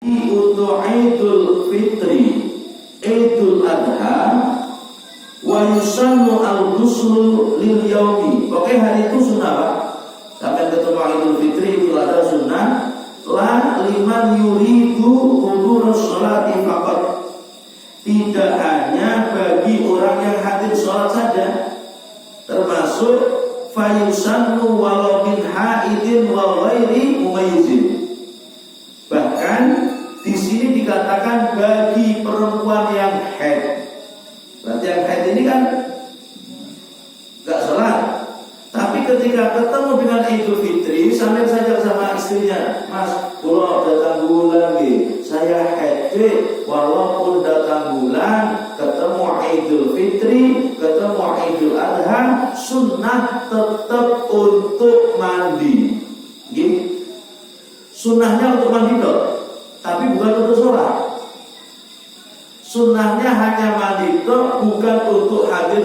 untuk Idul Fitri, Idul Adha, wa yusannu al-ghuslu lil yaumi. Oke, hari itu sunnah, Pak. Sampai ketemu Idul Fitri, Idul Adha sunnah. La liman yuridu hudur sholati faqat. Tidak hanya bagi orang yang hadir sholat saja, termasuk fayusannu walau min haidin wa ghairi mumayyizin. Bahkan di sini dikatakan bagi perempuan yang haid. Berarti yang haid ini kan gak sholat. Tapi ketika ketemu dengan Idul Fitri, sambil saja sama istrinya, Mas, kalau datang bulan saya haid, walaupun datang bulan, ketemu Idul Fitri, ketemu Idul Adha, sunnah tetap untuk mandi. Sunnahnya untuk mandi dok, tapi bukan untuk sholat. Sunnahnya hanya mandi dok, bukan untuk hadir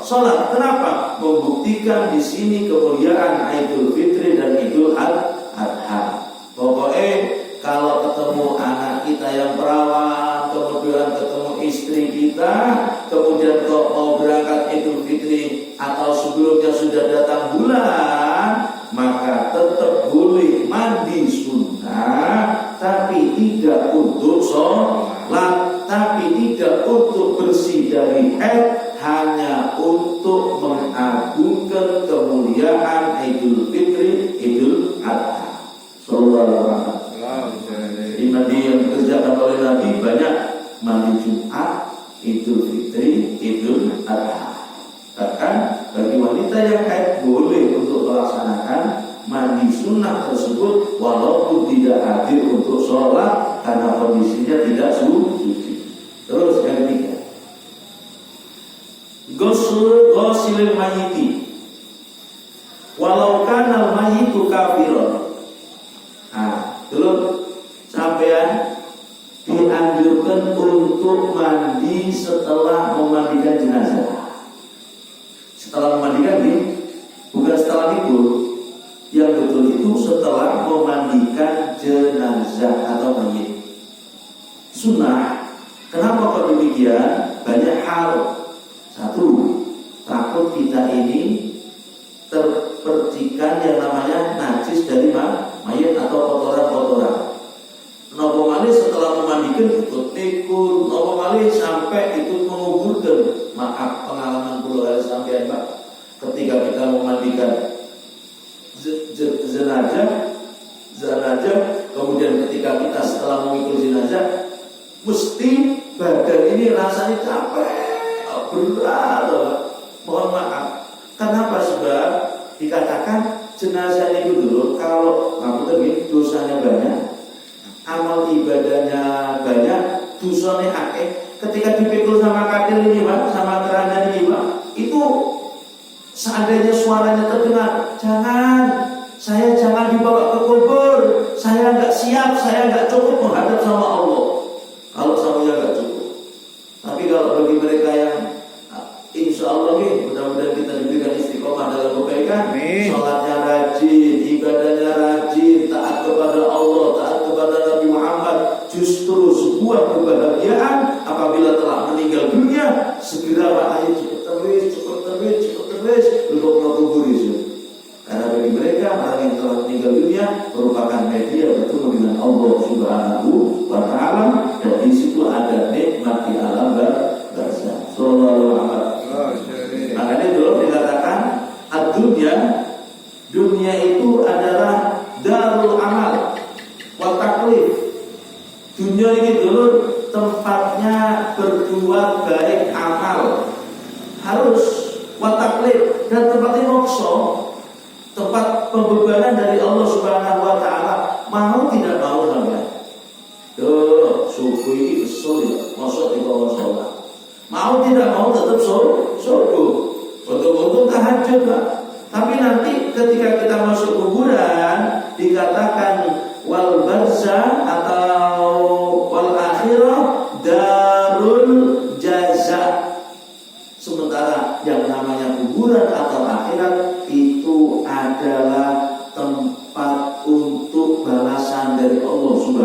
sholat. Kenapa? Membuktikan di sini kemuliaan Idul Fitri dan Idul Adha. Pokoknya kalau ketemu anak kita yang perawan, kemudian ketemu istri kita, kemudian kok mau berangkat Idul Fitri atau sebelumnya sudah datang bulan, maka tetap boleh mandi sunnah, tapi tidak untuk sholat, tapi tidak untuk bersih dari haid, hanya untuk mengagungkan kemuliaan Idul Fitri, Idul Adha. Sallallahu alaihi wasallam. Di Madinah yang dikerjakan oleh Nabi banyak mandi Jumat, Idul Fitri, Idul Adha. Bahkan bagi wanita yang haid boleh untuk melaksanakan mandi sunnah tersebut walaupun tidak hadir untuk sholat karena kondisinya tidak suci. Terus yang ketiga, ghuslul mayyiti walau kana mayyitu kafiron. Nah, terus sampean dianjurkan untuk mandi setelah memandikan jenazah. Setelah memandikan bukan setelah tidur. Yang betul itu setelah memandikan jenazah atau mayit. Sunnah. Kenapa kok demikian? Banyak hal. Satu, takut kita ini terpercikan yang namanya najis dari mayit atau kotoran-kotoran. Nopo malih setelah memandikan ikut tikun, nopo malih sampai ikut menguburkan. Maaf, pengalaman pulau sampai Pak. Ketika kita memandikan jenazah, kemudian ketika kita setelah memikul jenazah, mesti badan ini rasanya capek, berat. Mohon maaf. Kenapa? Sebab dikatakan jenazah itu dulu kalau dosanya banyak, amal ibadahnya banyak, dosanya akeh. Ketika dipikul sama katil ini Pak, sama keranjang ini Pak, itu seandainya suaranya terdengar, saya jangan dibawa ke kubur, saya nggak siap, saya nggak cukup menghadap sama Allah. Kalau samanya nggak cukup. Tapi kalau bagi mereka yang insya Allah mudah-mudahan kita diberikan istiqomah dalam kebaikan, sholatnya rajin, ibadahnya rajin, taat kepada Allah, taat kepada Nabi Muhammad, justru sebuah kebahagiaan apabila telah meninggal dunia, segera Pak ayo cepat terus untuk kubur itu. Karena bagi mereka orang yang telah meninggal dunia merupakan media bertemu dengan Allah Subhanahu wa Ta'ala, dan di situ ada nikmat di alam barzakh. Sallallahu alaihi wasallam. Makanya dulu dikatakan dunia itu adalah darul amal wa taklif. Dunia ini dulu tempatnya berbuat baik amal, harus wa taklif, dan tempatnya mokso, tempat pembebanan dari Allah Subhanahu wa Ta'ala. Mau tidak mau sampai subuh ini kesel ya, masuk di bawah sholat. Mau tidak mau tetap subuh. Untung tahajud Pak. Tapi nanti ketika kita masuk kuburan dikatakan wal barzakh atau wal akhirah darul jaza. Sementara yang namanya kuburan atau akhirat itu adalah tempat untuk balasan dari Allah Subhanahu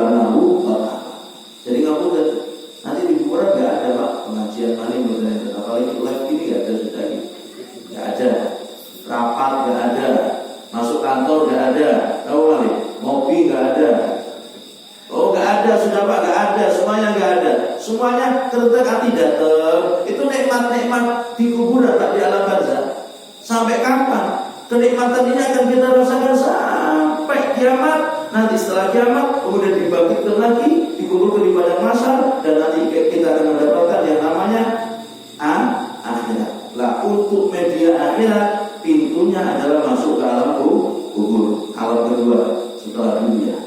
semuanya kerentek hati datang. Itu nikmat-nikmat di kuburan, tak di alam barzah. Sampai kapan? Kenikmatan ini akan kita rasakan sampai kiamat. Nanti setelah kiamat kemudian dibangkitkan lagi, dikumpulkan di padang mahsyar, dan nanti kita akan mendapatkan yang namanya akhirat. Lah untuk media akhirat pintunya adalah masuk ke alam kubur, alam kedua setelah dunia.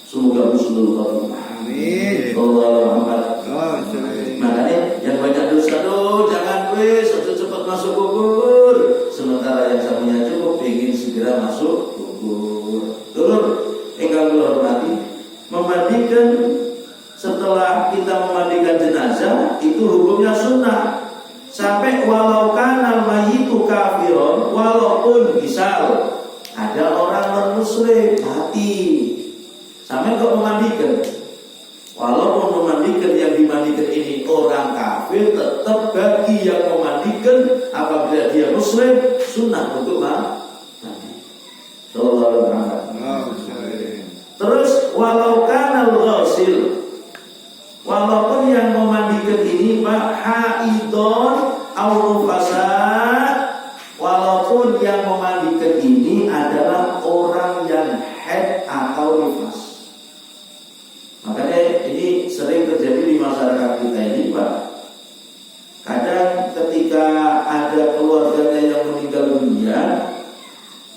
Semoga husnul khotimah. Amin. Allahu akbar. Makanya yang banyak dosa jangan cepat masuk kubur. Sementara yang satunya cukup ingin segera masuk kubur. Engkau hormati, memandikan setelah kita memandikan jenazah itu hukumnya sunnah. Sampai walau kanal mayitu kafiron, walaupun misal ada orang non-muslim mati, sampai kok memandikan, walaupun memandikan yang dimandikan ini orang kafir, tetap bagi yang memandikan apabila dia muslim sunnah untuk mandi. Sallallahu alaihi wasallam. Terus walau kanal ghasil, walaupun yang memandikan ini haidon au nufasa, walaupun yang memandikan ini adalah orang yang haid atau nifas. Makanya ini sering terjadi di masyarakat kita ini, Pak. Kadang ketika ada keluarganya yang meninggal dunia,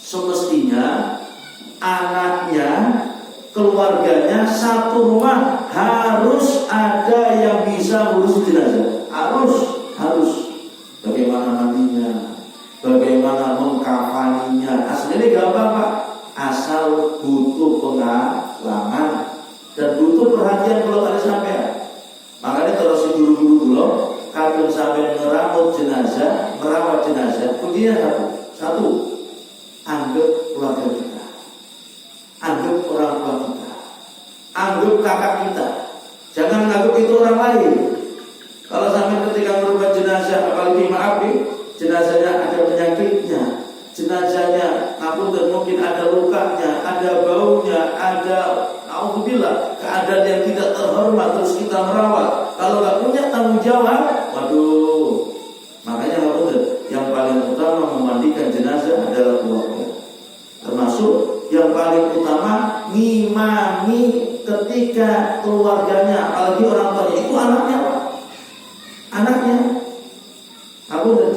semestinya anaknya, keluarganya satu rumah harus ada yang bisa ngurus jenazah. Harus. Bagaimana mandinya, bagaimana mengkafaninya. Aslinya gampang, Pak. Asal butuh pengalaman dan butuh perhatian kalau ada sampai. Makanya kalau si guru-guru kadang sampai merawat jenazah, kuncinya satu, anggap keluarga kita, anggap orang tua kita, anggap kakak kita. Jangan anggap itu orang lain. Kalau sampai ketika merubah jenazah, apalagi maaf jenazahnya ada penyakitnya, jenazahnya dan mungkin ada lukanya, ada baunya, ada alhamdulillah keadaan yang tidak terhormat, terus kita merawat. Kalau nggak punya tanggung jawab, waduh. Makanya yang paling utama memandikan jenazah adalah keluarga. Termasuk yang paling utama ngimami ketika keluarganya, apalagi orang tuanya itu anaknya, Pak. Anaknya.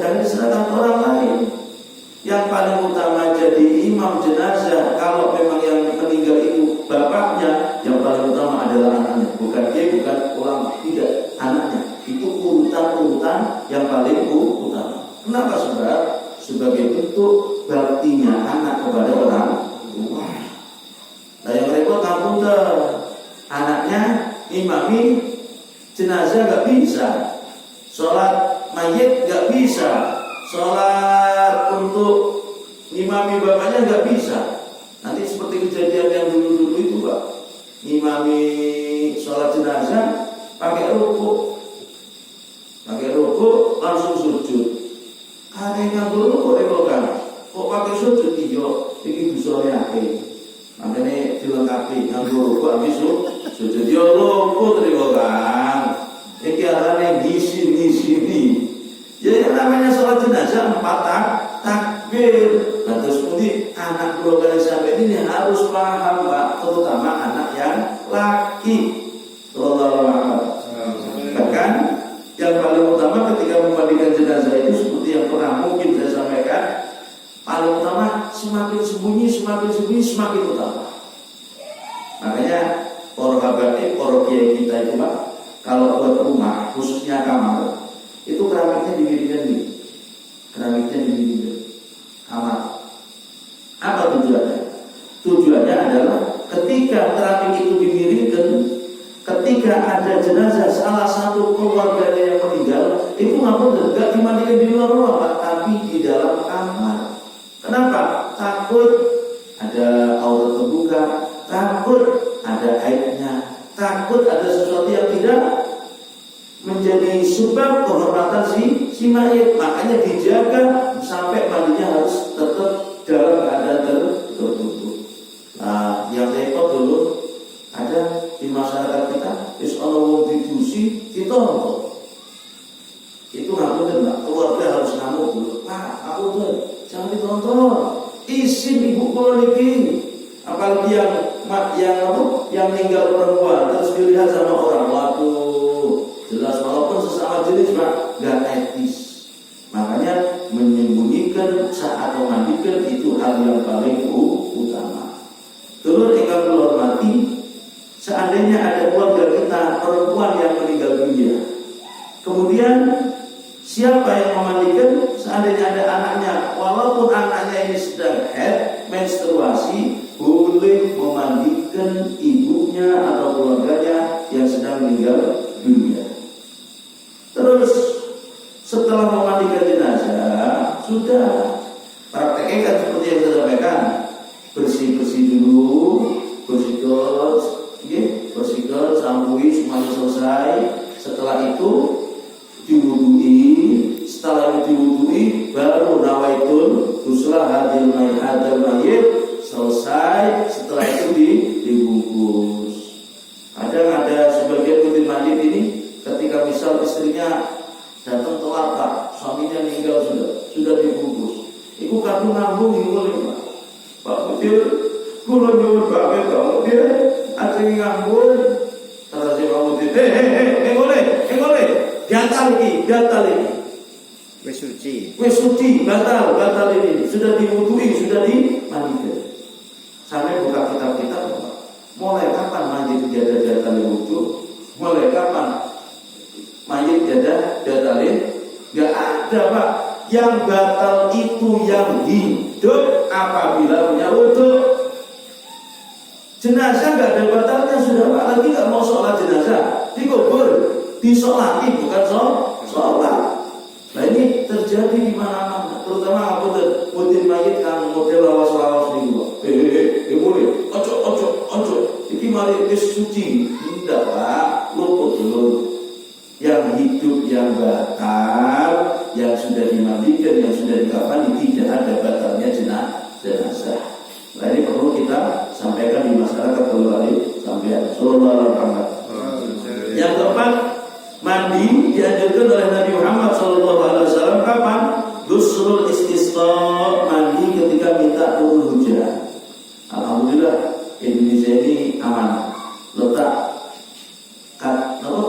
Jangan diserahkan orang lain. Yang paling utama jadi imam jenazah, kalau memang yang meninggal itu bapaknya, yang paling utama adalah anaknya. Bukan dia, bukan ulama, tidak, anaknya. Itu urutan-urutan yang paling utama. Kenapa? Sebagai bentuk baktinya anak kepada orang tua. Nah yang repot anaknya imami jenazah gak bisa, sholat mayit gak bisa, sholat untuk imami bapaknya gak bisa. Nanti seperti kejadian yang dulu-dulu itu, Pak. Imami sholat jenazah pakai rukuk langsung sujud. Karena dulu kok pakai sujud iyo, ini bisa yakin. Makanya dilengkapi nganggo rukuk habis sujud yo rukuk terima Kang. Iki arane ngisi. Ya namanya sholat jenazah 4 takbir. Nah terus kemudian anak keluarga sampai ini harus paham, Pak, terutama anak yang laki. Sallallahu alaihi wasallam. Bahkan yang paling utama ketika memandikan jenazah itu seperti yang pernah mungkin saya sampaikan, paling utama semakin sembunyi semakin utama. Makanya para kiai kita itu, Pak, kalau buat rumah khususnya kamar itu keramiknya dimiringkan nih. Kamar. Apa tujuannya? Tujuannya adalah ketika keramik itu dimiringkan, ketika ada jenazah salah satu keluarga yang meninggal, itu nggak dimandikan di luar rumah, Pak, tapi di dalam kamar. Kenapa? Takut ada aurat terbuka, takut ada aibnya, takut ada sesuatu yang tidak menjadi sebab kehormatan si mayit. Makanya dijaga sampai mandinya harus tetap dalam keadaan tertutup. Nah, yang repot dulu ada di masyarakat kita, Allah diskusi, ditonton. Itu ngapunten Pak, keluarga harus ngamuk dulu. Pak, ngapunten, jangan ditonton. Isin ibu kula niki. Apalagi yang meninggal perempuan terus dilihat sama orang, waduh, jelas walaupun sesama jenis Pak, nggak etis. Makanya menyembunyikan saat memandikan itu hal yang paling utama. Terus ingkang kula hormati, seandainya ada keluarga kita perempuan yang meninggal dunia, kemudian siapa yang memandikan? Seandainya ada anaknya, walaupun anaknya ini sedang haid, menstruasi, boleh memandikan ibunya atau keluarganya yang sedang meninggal dunia. Terus setelah memandikan jenazah, sudah prakteknya kan seperti yang saya sampaikan, bersih-bersih dulu, bersihkan, sampui, semuanya selesai. Setelah itu diwudui, setelah diwudui baru nawaitun ghusla hadil mayit, selesai. Setelah itu dibungkus. Ada sebagian rutin mandi ini ketika misal istrinya datang telat Pak, suaminya meninggal sudah dibungkus. Ibu kadung ngambung boleh Pak Mudir, kula nyuwun Pak Mudir, ajeng ngambung. Terus Pak Mudir, boleh. Gatal ini. Wis suci, batal ini. Sudah diwudui, sudah dimandikan. Sampai buka kitab-kitab, mulai kapan mayit jadah wudhu? Mulai kapan mayit jadah Gak ada Pak. Yang batal itu yang hidup apabila punya wudhu. Jenazah gak ada batalnya sudah Pak. Lagi gak mau sholat jenazah, dikubur, disolati, bukan sholat. Nah ini terjadi di mana-mana, terutama mutin mayit kan model lawas-lawas nih Pak. Boleh, ojo. Ini mari suci, tidak Pak, luput dulu. Yang hidup, yang batal, yang sudah dimandikan, yang sudah dikafani, tidak ada batalnya jenazah. Nah ini perlu kita sampaikan di masyarakat kembali sampai sallallahu alaihi wasallam. Yang keempat, mandi dianjurkan oleh Nabi Muhammad SAW kapan? Ghuslul istisqa, mandi ketika minta turun hujan. Alhamdulillah Indonesia ini aman. Letak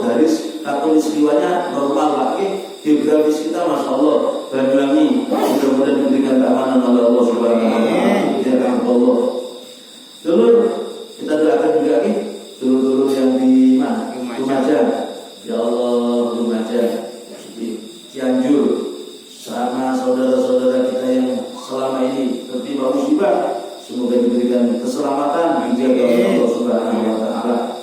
garis katulistiwanya normal lagi. Geografis kita Masya Allah Banyuwangi, mudah-mudahan diberikan keamanan oleh Allah Subhanahu wa Ta'ala. Dulu kita doakan juga nih dulu yang di mana? Lumajang. Ya Allah, Lumajang, Cianjur, sama saudara-saudara kita yang selama ini tertimpa musibah, semoga diberikan keselamatan dijaga oleh Allah Subhanahu wa Ta'ala.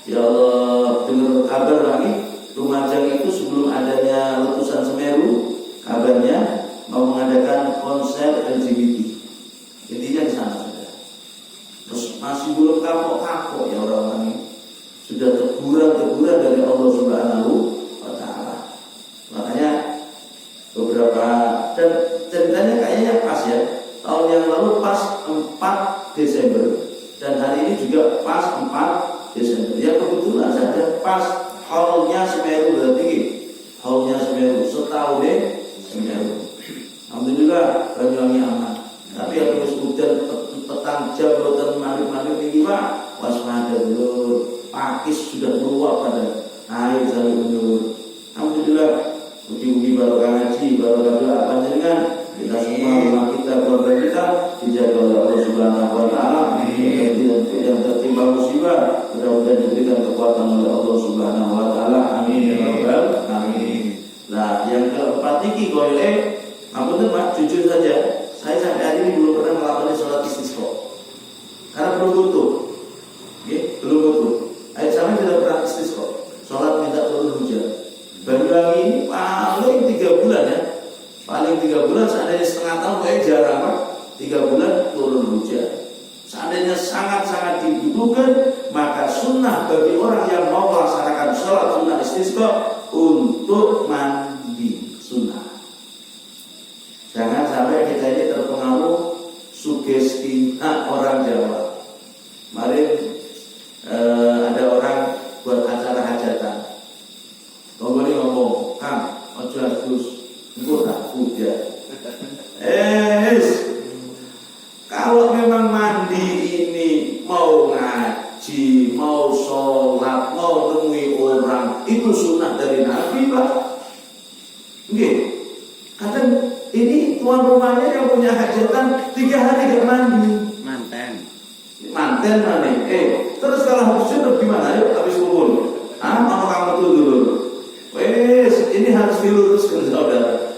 Ya Allah, dengar kabar lagi, Lumajang itu sebelum adanya letusan Semeru, kabarnya mau mengadakan konser LGBT. Intinya di sana sudah. Terus masih belum kapok ya orang-orang ini. Sudah teguran dari Allah Subhanahu wa Ta'ala. Makanya beberapa, dan ceritanya kayaknya pas ya, tahun yang lalu pas 4 Desember dan hari ini juga pas 4 Desember. Ya kebetulan saja pas haulnya Semeru, berarti haulnya Semeru setahun Semeru. Alhamdulillah Banyuwangi aman. Tapi yang terus hujan petang jam boten manduk ini Pak, waspada dulu. Pakis sudah meluap pada air sampai menurun. Alhamdulillah, mugi-mugi barokah ngaji, barokah doa panjenengan, kita semua, rumah kita, keluarga kita dijaga oleh Allah Subhanahu wa Ta'ala. Yang tertimpa musibah, mudah-mudahan diberikan kekuatan oleh Allah Subhanahu wa Ta'ala. Amin ya rabbal alamin. Nah, yang keempat ini ampun Pak, jujur saja, saya sampai hari ini belum pernah melakukan sholat istisqa karena belum butuh. Belum butuh. Saya tidak pernah istisqa, sholat minta turun hujan. Banyuwangi ini paling 3 bulan ya, paling 3 bulan. Seandainya setengah tahun kayak jarang Pak, 3 bulan turun hujan. Seandainya sangat-sangat dibutuhkan, maka sunnah bagi orang yang mau melaksanakan sholat sunnah istisqa untuk mandi sunnah. Jangan sampai kita ini terpengaruh sugesti orang Jawa. Kemarin ada orang buat acara hajatan, hari gak mandi. Manten mana? Terus kalau habis junub gimana? Ayo habis kumpul. Mama kamu dulu. Ini harus diluruskan saudara.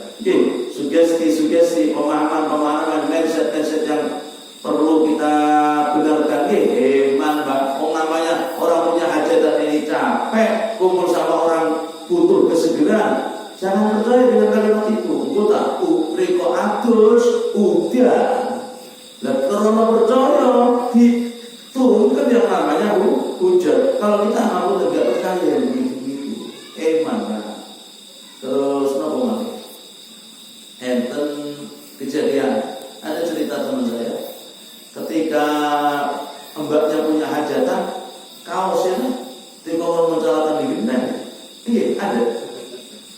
Sugesti, pemahaman, mindset yang perlu kita benarkan. Pak, namanya orang punya hajatan ini capek, kumpul sama orang butuh kesegeran. Jangan percaya dengan kalimat itu. Kita riko atus udah. Lah karena percaya diturunkan yang namanya hujan. Kalau kita mau tidak percaya begitu. Mana? Terus nopo mana? Enten kejadian. Ada cerita teman saya. Ketika mbaknya punya hajatan, kaosnya dikongkong mencalakan di gendeng. Iya ada.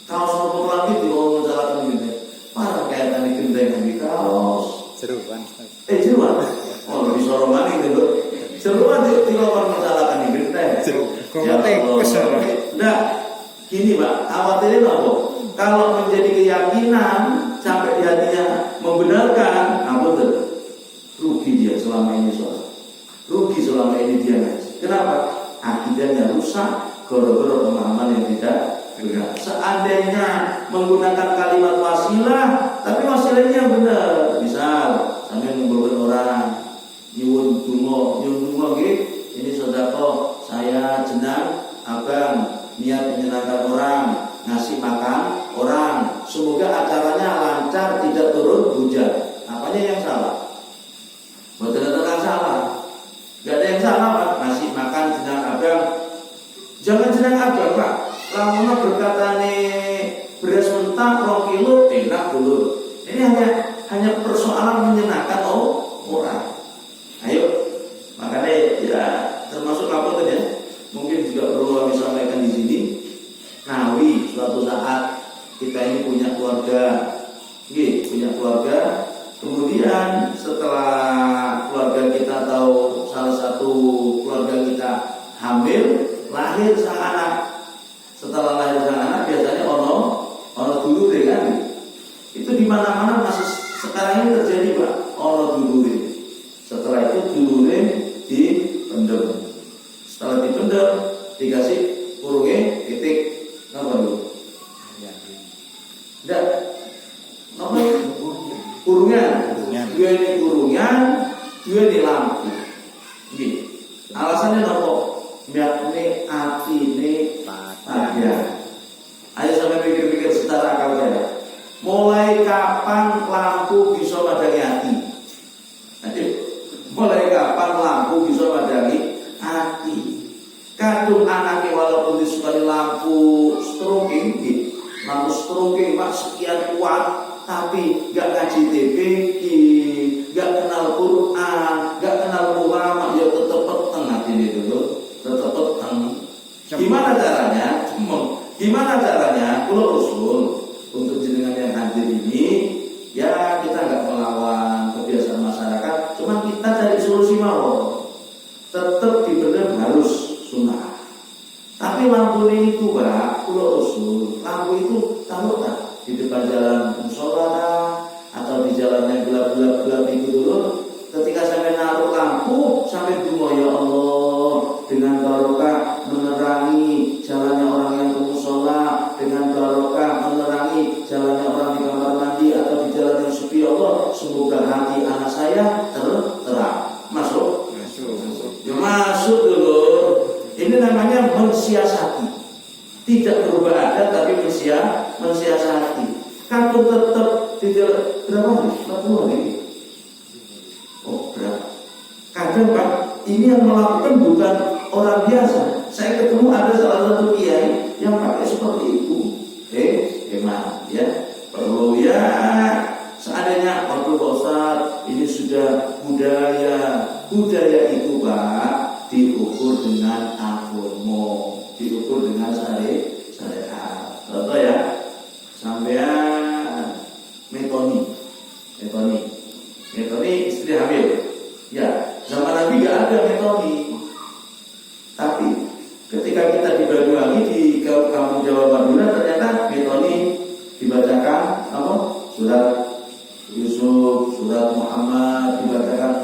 Kaos nopo lagi dikongkong mencalakan di gendeng. Parah kayak tadi gendeng di kaos. Jeruan. Jeruan. Oh lebih soromani gitu. Jeruan dikongkong mencalakan di gendeng. Nah, gini Pak, khawatirnya apa? Kalau menjadi keyakinan sampai di hatinya membenarkan, apa tuh? Rugi dia selama ini sholat. Rugi selama ini dia ngaji. Kenapa? Akidahnya rusak gara-gara pemahaman yang tidak benar. Seandainya menggunakan kalimat wasilah, tapi wasilahnya yang benar. Misal, sambil ngumpulkan orang, nyuwun dungo ini sedekah saya jenang abang niat menyenangkan orang, ngasih makan orang. Semoga acaranya lancar, tidak turun hujan. Apanya yang salah? Betul yang salah. Gak ada yang salah Pak. Ngasih makan jenang abang. Jangan jenang abang Pak. Lamunnya berkata nih beras mentah 2 kilo enak dulu. Ini hanya persoalan menyenangkan orang. Ayo, makanya ya termasuk apa tadi ya? Mungkin juga perlu kami sampaikan di sini. Nawi suatu saat kita ini punya keluarga, punya keluarga. Kemudian setelah keluarga kita tahu salah satu keluarga kita hamil, lahir sang anak. Setelah lahir sang anak biasanya ono dulu deh kan. Itu di mana-mana masih sekarang ini terjadi Pak. Ono dulu deh. Setelah itu dulu deh dipendem. Setelah dipendem dikasih kurungnya titik apa dulu? Tidak, apa? Kurungan. Dua ini kurungan, 2 ini lampu. Gini. Alasannya apa? Biar ini hati ini pada. Ayo sampai pikir-pikir secara akal saya. Mulai kapan lampu bisa madangi hati? Nanti mulai kapan lampu bisa madangi hati? Kadung anaknya walaupun disukai lampu stroking, lampu stroking Pak sekian kuat, tapi gak ngaji TPQ, gak kenal Quran, gak kenal ulama, ya tetep peteng hati ini dulu, tetep peteng. Gimana caranya? Gimana caranya? Kalau usul untuk jenengan yang hadir ini, ya kita gak melawan kebiasaan masyarakat, cuma kita cari solusi mawon. Tetap dibendem harus sunnah. Tapi lampu ini itu Pak, kalau usul lampu itu taruh tak di depan jalan musola atau di jalan yang gelap-gelap itu dulu. Ketika sampai naruh lampu sampai dungo ya Allah dengan barokah menerangi jalannya orang yang ke musola, dengan barokah menerangi jalannya orang di kamar mandi atau di jalan yang sepi ya Allah, semoga hati anak saya terang. Masuk? Ya masuk dulu. Ini namanya mensiasati. Tidak berubah adat tapi mensiasati. Kadung tetap tidak berapa hari? 40 hari. Oh berapa? Kadang Pak, ini yang melakukan bukan orang biasa. Saya ketemu ada salah satu kiai yang pakai seperti itu. Emang ya perlu ya. Seandainya waktu Pak Ustaz ini sudah budaya itu Pak diukur dengan agama, diukur dengan syariat. Contoh ya, sampean metoni istri hamil. Ya, zaman Nabi gak ada metoni. Tapi ketika kita di Banyuwangi di kampung Jawa Madura ternyata metoni dibacakan apa? Surat Yusuf, surat Muhammad dibacakan,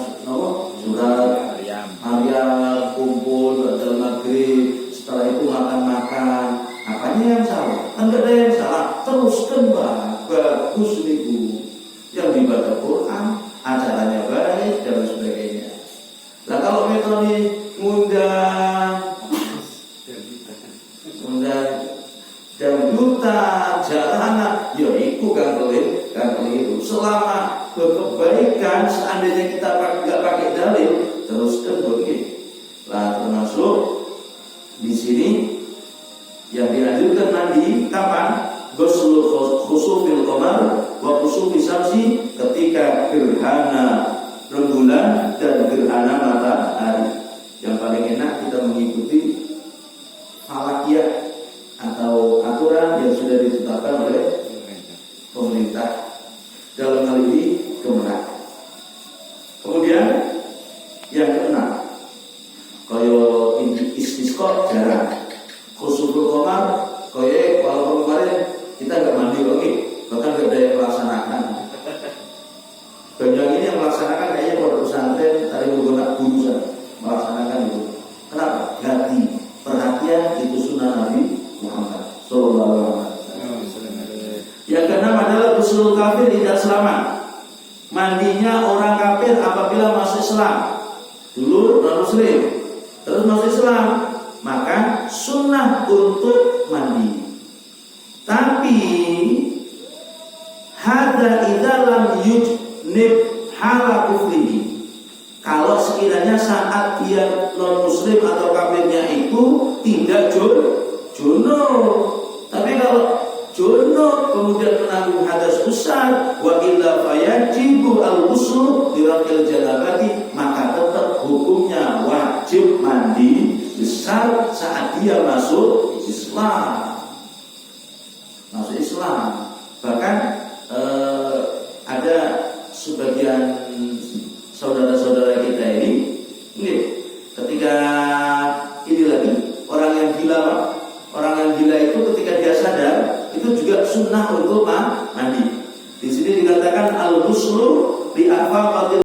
surat Maryam, kumpul pada maghrib, setelah itu makan-makan. Apanya yang salah? Enggak ada yang salah. Teruskan bagus nih Bu. Yang dibaca Quran, acaranya baik dan sebagainya. Nah kalau metode ngundang dangdutan, jalanan, ya itu kan keliru. Selama kebaikan, seandainya kita nggak pakai dalil, teruskan begitu. Nah termasuk di sini yang dianjurkan mandi kapan? Ghusl khusufil qamar wa khusufi syamsi, ketika gerhana rembulan dan gerhana matahari. Yang paling enak kita mengikuti falakiyah atau aturan yang sudah ditetapkan oleh pemerintah, dalam hal ini Kemenak. Kemudian yang keenam, koyo istisqa jarang, khusuful qamar koyo walaupun kemarin kita nggak mandi lagi, bahkan nggak ada yang melaksanakan. Banyak ini yang melaksanakan kayaknya pada pesantren tadi menggunakan gurusan melaksanakan itu. Kenapa? Hati perhatian itu sunnah Nabi Muhammad Sallallahu Alaihi Wasallam. Yang keenam adalah ghusl kafir tidak selamat. Mandinya orang kafir apabila masuk Islam. Dulu non Muslim, terus masuk Islam, maka sunnah untuk mandi. Tapi hadza idza lam yujnib hala kufrihi. Kalau sekiranya saat dia non Muslim atau kafirnya itu tidak junub, tapi kalau junub kemudian menanggung hadas besar, wa illa fayajibu al-ghusl bi raf'il janabati, maka tetap hukumnya wajib mandi besar saat dia masuk Islam. Bahkan ada sebagian saudara-saudara kita ini, ketika ini lagi orang yang gila itu ketika dia sadar itu juga sunnah untuk mandi. Di sini dikatakan al-ghuslu bi afaqatil